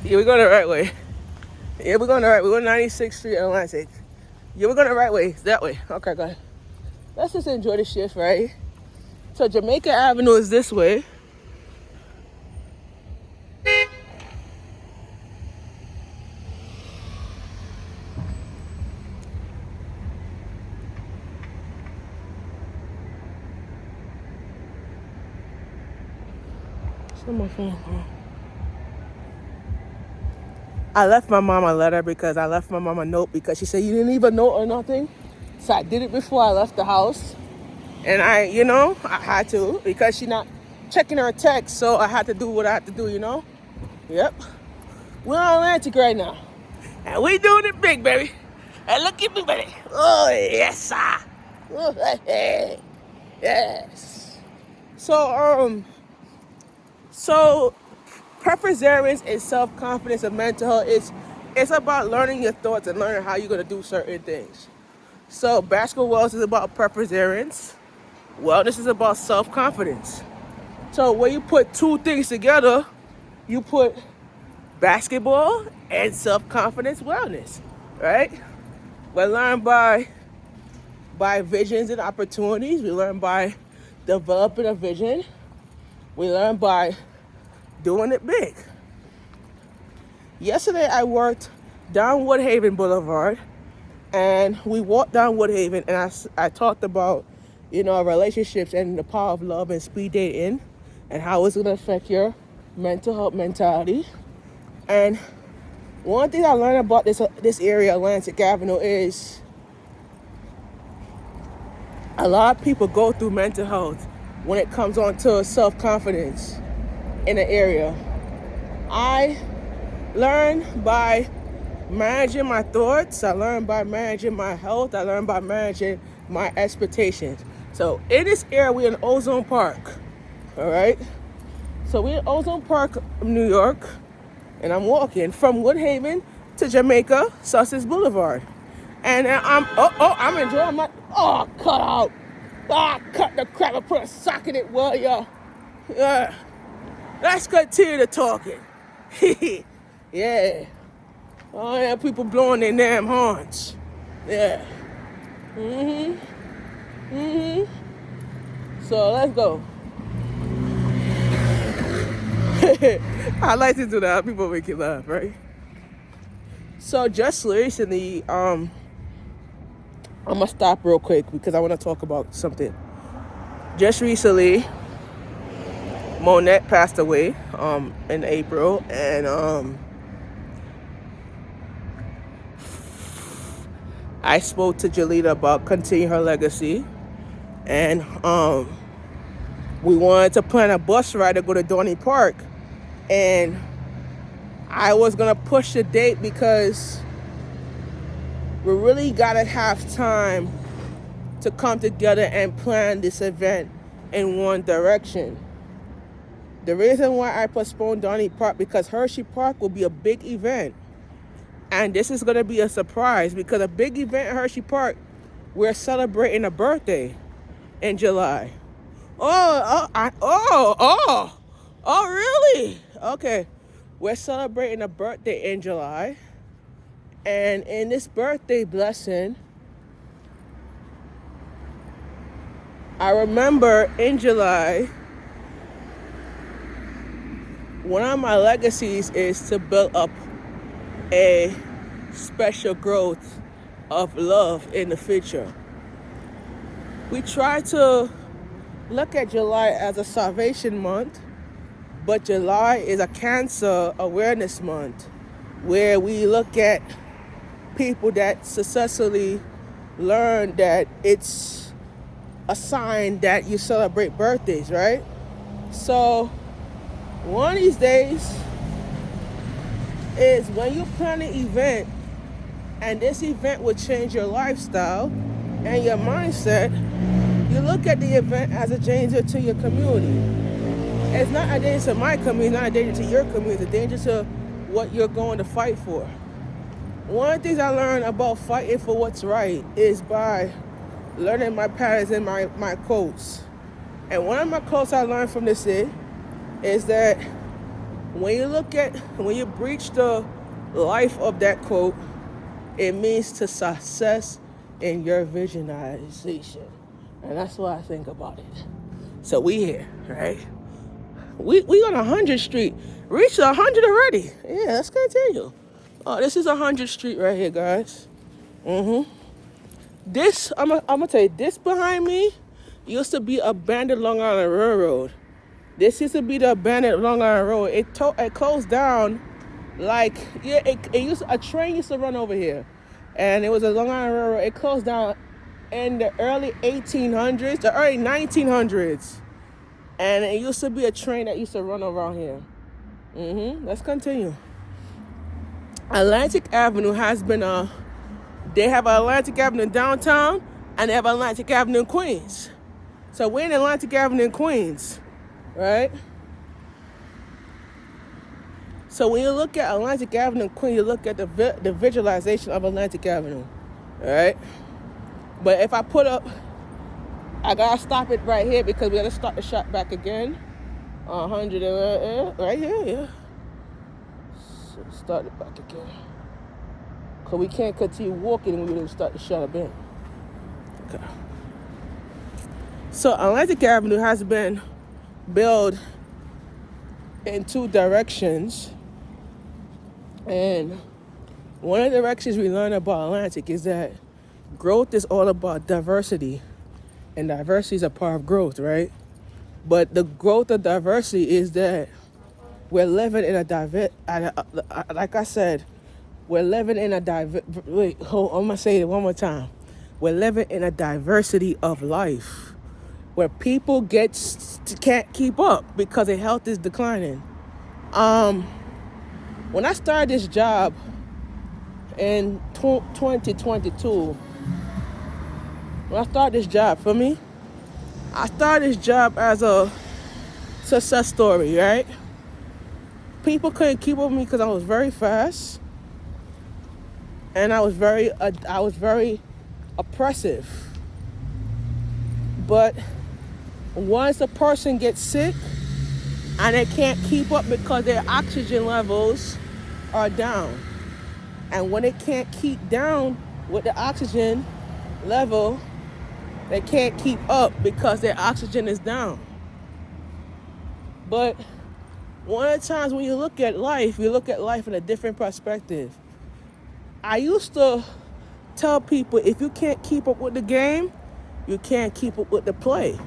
Yeah, we're going the right way. Yeah, we're going the right way. We're on 96th Street, Atlantic. Yeah, we're going the right way. That way. Okay, go ahead. Let's just enjoy the shift, right? So Jamaica Avenue is this way. Show my phone. I left my mom a letter because I left my mom a note because she said you didn't leave a note or nothing. So I did it before I left the house. And I had to because she not checking her text. So I had to do what I had to do. Yep. We're on Atlantic right now. And we doing it big, baby. And look at me, baby. Oh, yes, sir. Oh, hey. Yes. So perseverance and self-confidence and mental health it's about learning your thoughts and learning how you're gonna do certain things. So basketball wellness is about perseverance. Wellness is about self-confidence. So when you put two things together, you put basketball and self-confidence wellness, right? We learn by visions and opportunities. We learn by developing a vision. We learn by doing it big. Yesterday I worked down Woodhaven Boulevard and we walked down Woodhaven and I talked about, relationships and the power of love and speed dating and how it's going to affect your mental health mentality. And one thing I learned about this area, Atlantic Avenue, is a lot of people go through mental health when it comes on to self-confidence in the area. I learned by managing my thoughts. I learned by managing my health. I learned by managing my expectations. So in this area, we're in Ozone Park. All right. So we're in Ozone Park, New York, and I'm walking from Woodhaven to Jamaica, Sussex Boulevard. And I'm enjoying cut out. Cut the crap and put a sock in it, will ya? Yeah. Let's continue the talking. Yeah. Oh, yeah, people blowing their damn horns. Yeah. So let's go. I like to do that. People make you laugh, right? So just recently, I'm gonna stop real quick because I want to talk about something. Just recently, Monette passed away in April, and I spoke to Jalita about continuing her legacy, and we wanted to plan a bus ride to go to Dorney Park, and I was gonna push the date because we really gotta have time to come together and plan this event in one direction. The reason why I postponed Dorney Park because Hershey Park will be a big event. And this is going to be a surprise because a big event at Hershey Park, we're celebrating a birthday in July. Oh, really? Okay. We're celebrating a birthday in July. And in this birthday blessing, I remember in July, one of my legacies is to build up a special growth of love in the future. We try to look at July as a salvation month, but July is a cancer awareness month where we look at people that successfully learn that it's a sign that you celebrate birthdays, right? So one of these days is when you plan an event and this event will change your lifestyle and your mindset, you look at the event as a danger to your community. It's not a danger to my community, it's not a danger to your community, it's a danger to what you're going to fight for. One of the things I learned about fighting for what's right is by learning my patterns and my quotes. And one of my quotes I learned from this is that When you breach the life of that quote, it means to success in your visualization. And that's what I think about it. So we here, right? We on 100th Street. Reached 100 already. Yeah, let's continue. Oh, this is 100th Street right here, guys. This, I'm gonna tell you, this behind me used to be abandoned Long Island Railroad. This used to be the abandoned Long Island Road. It closed down, like, yeah, a train used to run over here. And it was a Long Island Railroad. It closed down in the early 1800s, the early 1900s. And it used to be a train that used to run around here. Let's continue. Atlantic Avenue has been they have Atlantic Avenue downtown, and they have Atlantic Avenue in Queens. So we're in Atlantic Avenue in Queens, right? So when you look at Atlantic Avenue in Queens, you look at the visualization of Atlantic Avenue, right? But if I put up, I gotta stop it right here because we gotta start the shot back again. 100 right here, yeah. So start it back again. Cause we can't continue walking when we didn't start the shot up in. Okay. So Atlantic Avenue has been built in two directions. And one of the directions we learn about Atlantic is that growth is all about diversity. And diversity is a part of growth, right? But the growth of diversity is that we're living in like I said, we're living in wait, hold on, I'm gonna say it one more time. We're living in a diversity of life where people can't keep up because their health is declining. When I started this job in 2022, when I started this job, I started this job as a success story, right? People couldn't keep up with me because I was very fast, and I was very oppressive. But once a person gets sick and they can't keep up because their oxygen levels are down, and when they can't keep down with the oxygen level, they can't keep up because their oxygen is down. But one of the times when you look at life in a different perspective. I used to tell people, if you can't keep up with the game, you can't keep up with the play.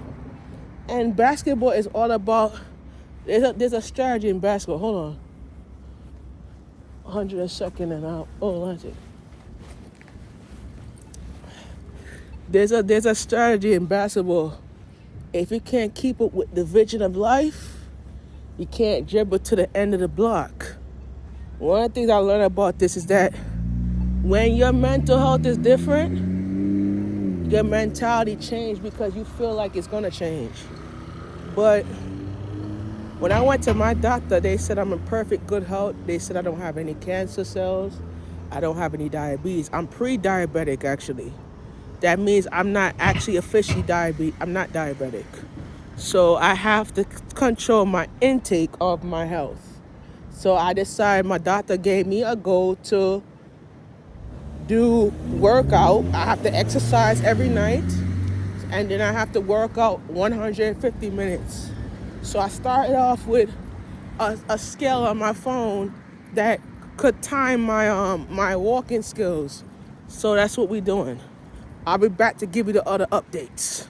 And basketball is all about, there's a strategy in basketball. Hold on. 100 a second and out. Oh, Atlantic. There's a strategy in basketball. If you can't keep up with the vision of life, you can't dribble to the end of the block. One of the things I learned about this is that when your mental health is different, your mentality changes because you feel like it's gonna change. But when I went to my doctor, they said I'm in perfect good health. They said I don't have any cancer cells. I don't have any diabetes. I'm pre-diabetic, actually. That means I'm not actually officially diabetic. I'm not diabetic. So I have to control my intake of my health. So I decided, my doctor gave me a goal to do workout. I have to exercise every night, and then I have to work out 150 minutes. So I started off with a scale on my phone that could time my walking skills. So that's what we're doing. I'll be back to give you the other updates.